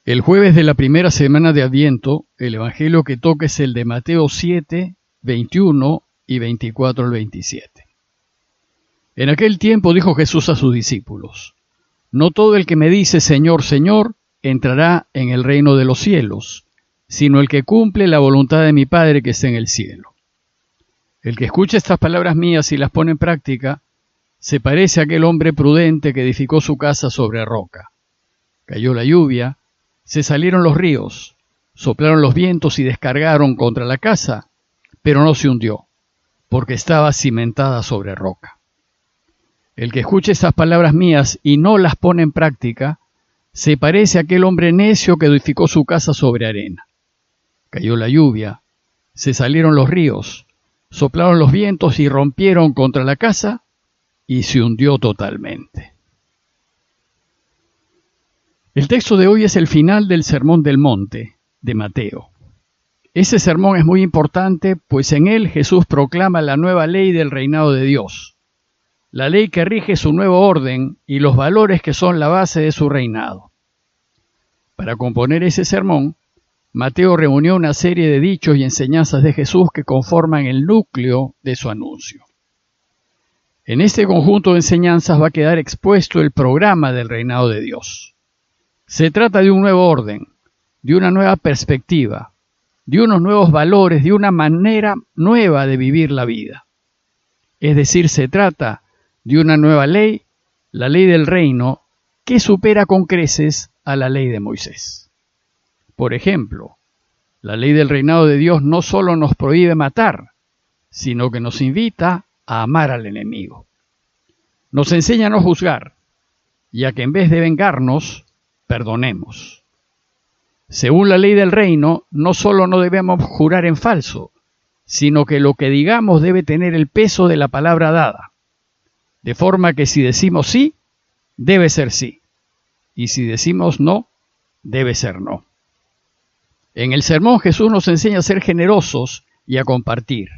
El jueves de la primera semana de Adviento, el evangelio que toca es el de Mateo 7, 21 y 24 al 27. En aquel tiempo dijo Jesús a sus discípulos: No todo el que me dice Señor, Señor, entrará en el reino de los cielos, sino el que cumple la voluntad de mi Padre que está en el cielo. El que escucha estas palabras mías y las pone en práctica, se parece a aquel hombre prudente que edificó su casa sobre roca. Cayó la lluvia, se salieron los ríos, soplaron los vientos y descargaron contra la casa, pero no se hundió, porque estaba cimentada sobre roca. El que escuche estas palabras mías y no las pone en práctica, se parece a aquel hombre necio que edificó su casa sobre arena. Cayó la lluvia, se salieron los ríos, soplaron los vientos y rompieron contra la casa, y se hundió totalmente. El texto de hoy es el final del Sermón del Monte de Mateo. Ese sermón es muy importante, pues en él Jesús proclama la nueva ley del reinado de Dios, la ley que rige su nuevo orden y los valores que son la base de su reinado. Para componer ese sermón, Mateo reunió una serie de dichos y enseñanzas de Jesús que conforman el núcleo de su anuncio. En este conjunto de enseñanzas va a quedar expuesto el programa del reinado de Dios. Se trata de un nuevo orden, de una nueva perspectiva, de unos nuevos valores, de una manera nueva de vivir la vida. Es decir, se trata de una nueva ley, la ley del reino, que supera con creces a la ley de Moisés. Por ejemplo, la ley del reinado de Dios no solo nos prohíbe matar, sino que nos invita a amar al enemigo. Nos enseña a no juzgar, y a que en vez de vengarnos, perdonemos. Según la ley del reino, no solo no debemos jurar en falso, sino que lo que digamos debe tener el peso de la palabra dada. De forma que si decimos sí, debe ser sí. Y si decimos no, debe ser no. En el sermón Jesús nos enseña a ser generosos y a compartir,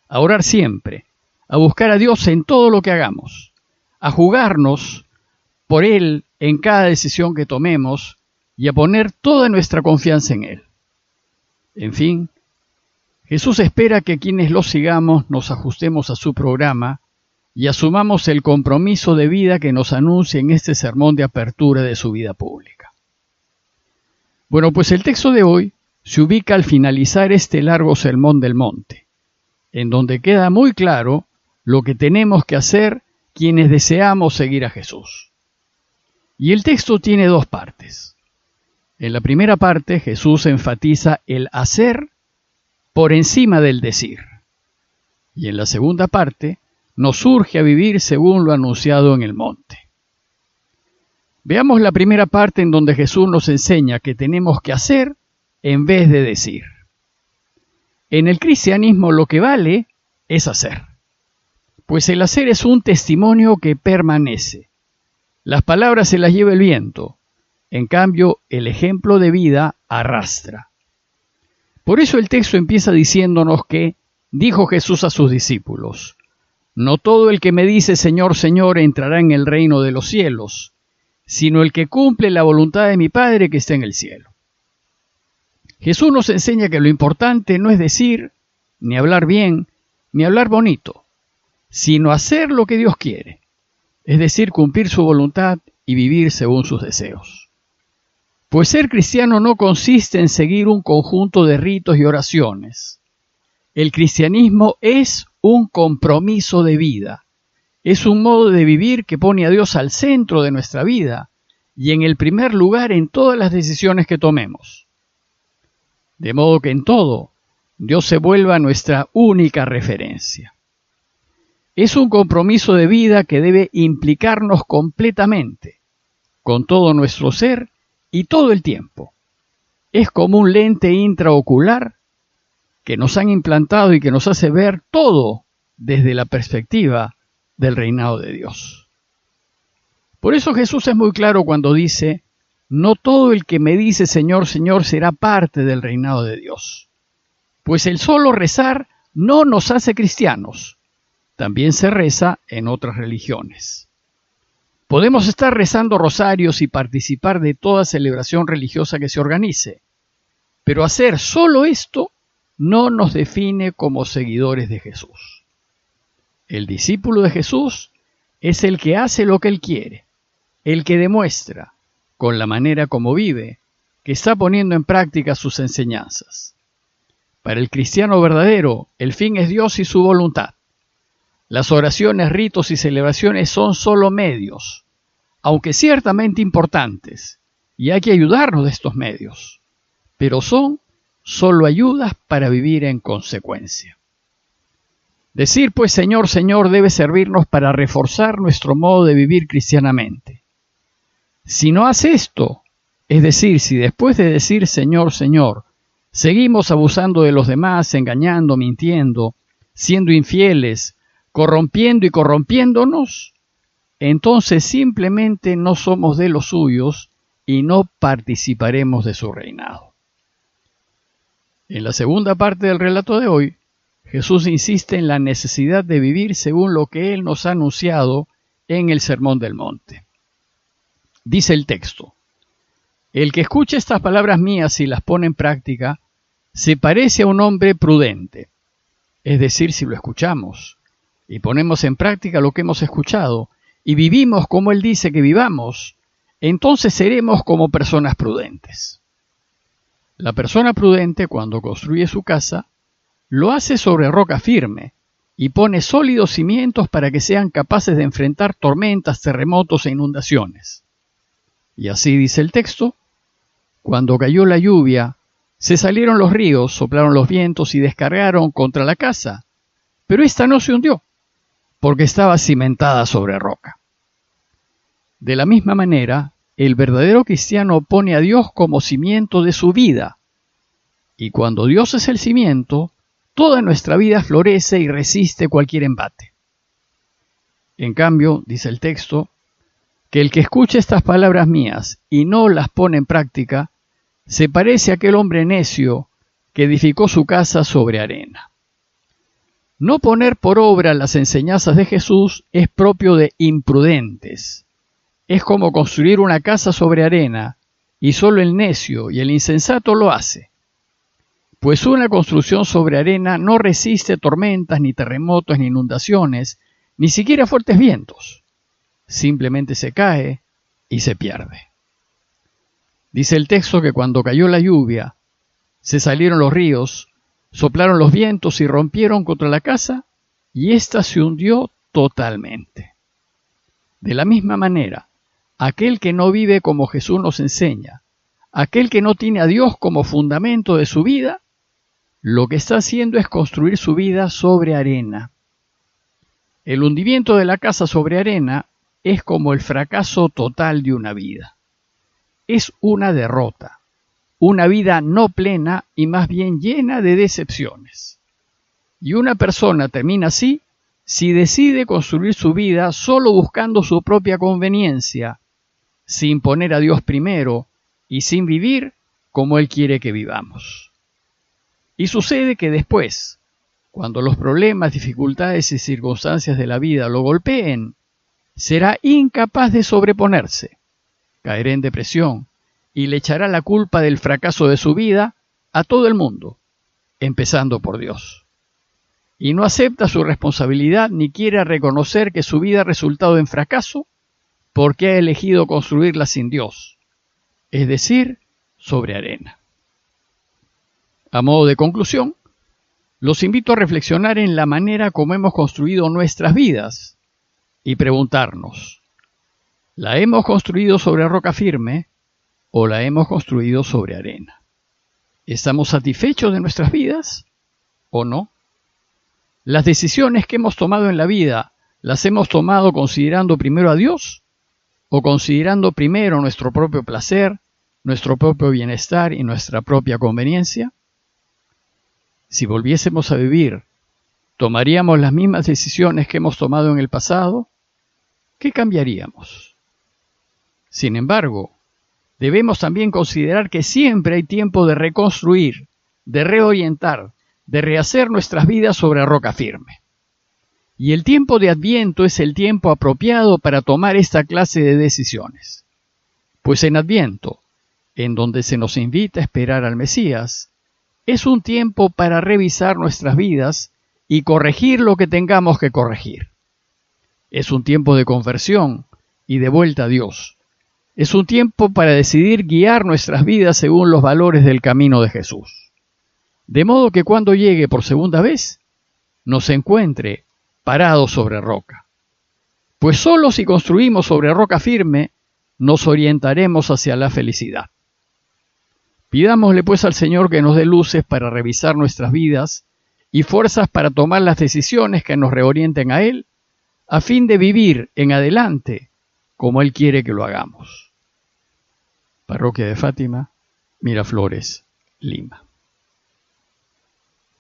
a orar siempre, a buscar a Dios en todo lo que hagamos, a jugarnos por Él en cada decisión que tomemos y a poner toda nuestra confianza en Él. En fin, Jesús espera que quienes lo sigamos nos ajustemos a su programa y asumamos el compromiso de vida que nos anuncia en este sermón de apertura de su vida pública. Bueno, pues el texto de hoy se ubica al finalizar este largo sermón del monte, en donde queda muy claro lo que tenemos que hacer quienes deseamos seguir a Jesús. Y el texto tiene dos partes. En la primera parte, Jesús enfatiza el hacer por encima del decir. Y en la segunda parte, nos urge a vivir según lo anunciado en el monte. Veamos la primera parte en donde Jesús nos enseña que tenemos que hacer en vez de decir. En el cristianismo lo que vale es hacer, pues el hacer es un testimonio que permanece. Las palabras se las lleva el viento, en cambio el ejemplo de vida arrastra. Por eso el texto empieza diciéndonos que dijo Jesús a sus discípulos: No todo el que me dice Señor, Señor entrará en el reino de los cielos, sino el que cumple la voluntad de mi Padre que está en el cielo. Jesús nos enseña que lo importante no es decir, ni hablar bien, ni hablar bonito, sino hacer lo que Dios quiere, es decir, cumplir su voluntad y vivir según sus deseos. Pues ser cristiano no consiste en seguir un conjunto de ritos y oraciones. El cristianismo es un compromiso de vida, es un modo de vivir que pone a Dios al centro de nuestra vida y en el primer lugar en todas las decisiones que tomemos. De modo que en todo, Dios se vuelva nuestra única referencia. Es un compromiso de vida que debe implicarnos completamente, con todo nuestro ser y todo el tiempo. Es como un lente intraocular que nos han implantado y que nos hace ver todo desde la perspectiva del reinado de Dios. Por eso Jesús es muy claro cuando dice: No todo el que me dice Señor, Señor será parte del reinado de Dios. Pues el solo rezar no nos hace cristianos. También se reza en otras religiones. Podemos estar rezando rosarios y participar de toda celebración religiosa que se organice, pero hacer solo esto no nos define como seguidores de Jesús. El discípulo de Jesús es el que hace lo que Él quiere, el que demuestra, con la manera como vive, que está poniendo en práctica sus enseñanzas. Para el cristiano verdadero, el fin es Dios y su voluntad. Las oraciones, ritos y celebraciones son solo medios, aunque ciertamente importantes, y hay que ayudarnos de estos medios, pero son solo ayudas para vivir en consecuencia. Decir pues Señor, Señor debe servirnos para reforzar nuestro modo de vivir cristianamente. Si no hace esto, es decir, si después de decir Señor, Señor, seguimos abusando de los demás, engañando, mintiendo, siendo infieles, corrompiendo y corrompiéndonos, entonces simplemente no somos de los suyos y no participaremos de su reinado. En la segunda parte del relato de hoy, Jesús insiste en la necesidad de vivir según lo que Él nos ha anunciado en el Sermón del Monte. Dice el texto: el que escucha estas palabras mías y las pone en práctica, se parece a un hombre prudente. Es decir, si lo escuchamos y ponemos en práctica lo que hemos escuchado y vivimos como Él dice que vivamos, entonces seremos como personas prudentes. La persona prudente, cuando construye su casa, lo hace sobre roca firme y pone sólidos cimientos para que sean capaces de enfrentar tormentas, terremotos e inundaciones. Y así dice el texto: cuando cayó la lluvia, se salieron los ríos, soplaron los vientos y descargaron contra la casa, pero ésta no se hundió, porque estaba cimentada sobre roca. De la misma manera, el verdadero cristiano pone a Dios como cimiento de su vida, y cuando Dios es el cimiento, toda nuestra vida florece y resiste cualquier embate. En cambio, dice el texto, que el que escuche estas palabras mías y no las pone en práctica, se parece a aquel hombre necio que edificó su casa sobre arena. No poner por obra las enseñanzas de Jesús es propio de imprudentes. Es como construir una casa sobre arena, y solo el necio y el insensato lo hace. Pues una construcción sobre arena no resiste tormentas, ni terremotos, ni inundaciones, ni siquiera fuertes vientos. Simplemente se cae y se pierde. Dice el texto que cuando cayó la lluvia, se salieron los ríos, soplaron los vientos y rompieron contra la casa, y ésta se hundió totalmente. De la misma manera, aquel que no vive como Jesús nos enseña, aquel que no tiene a Dios como fundamento de su vida, lo que está haciendo es construir su vida sobre arena. El hundimiento de la casa sobre arena es como el fracaso total de una vida. Es una derrota, una vida no plena y más bien llena de decepciones. Y una persona termina así si decide construir su vida solo buscando su propia conveniencia, sin poner a Dios primero y sin vivir como Él quiere que vivamos. Y sucede que después, cuando los problemas, dificultades y circunstancias de la vida lo golpeen, será incapaz de sobreponerse, caerá en depresión y le echará la culpa del fracaso de su vida a todo el mundo, empezando por Dios. Y no acepta su responsabilidad ni quiere reconocer que su vida ha resultado en fracaso porque ha elegido construirla sin Dios, es decir, sobre arena. A modo de conclusión, los invito a reflexionar en la manera como hemos construido nuestras vidas y preguntarnos, ¿la hemos construido sobre roca firme o la hemos construido sobre arena? ¿Estamos satisfechos de nuestras vidas o no? ¿Las decisiones que hemos tomado en la vida las hemos tomado considerando primero a Dios o considerando primero nuestro propio placer, nuestro propio bienestar y nuestra propia conveniencia? Si volviésemos a vivir, ¿tomaríamos las mismas decisiones que hemos tomado en el pasado? ¿Qué cambiaríamos? Sin embargo, debemos también considerar que siempre hay tiempo de reconstruir, de reorientar, de rehacer nuestras vidas sobre roca firme. Y el tiempo de Adviento es el tiempo apropiado para tomar esta clase de decisiones. Pues en Adviento, en donde se nos invita a esperar al Mesías, es un tiempo para revisar nuestras vidas y corregir lo que tengamos que corregir. Es un tiempo de conversión y de vuelta a Dios. Es un tiempo para decidir guiar nuestras vidas según los valores del camino de Jesús. De modo que cuando llegue por segunda vez, nos encuentre parados sobre roca. Pues solo si construimos sobre roca firme, nos orientaremos hacia la felicidad. Pidámosle pues al Señor que nos dé luces para revisar nuestras vidas y fuerzas para tomar las decisiones que nos reorienten a Él, a fin de vivir en adelante como Él quiere que lo hagamos. Parroquia de Fátima, Miraflores, Lima.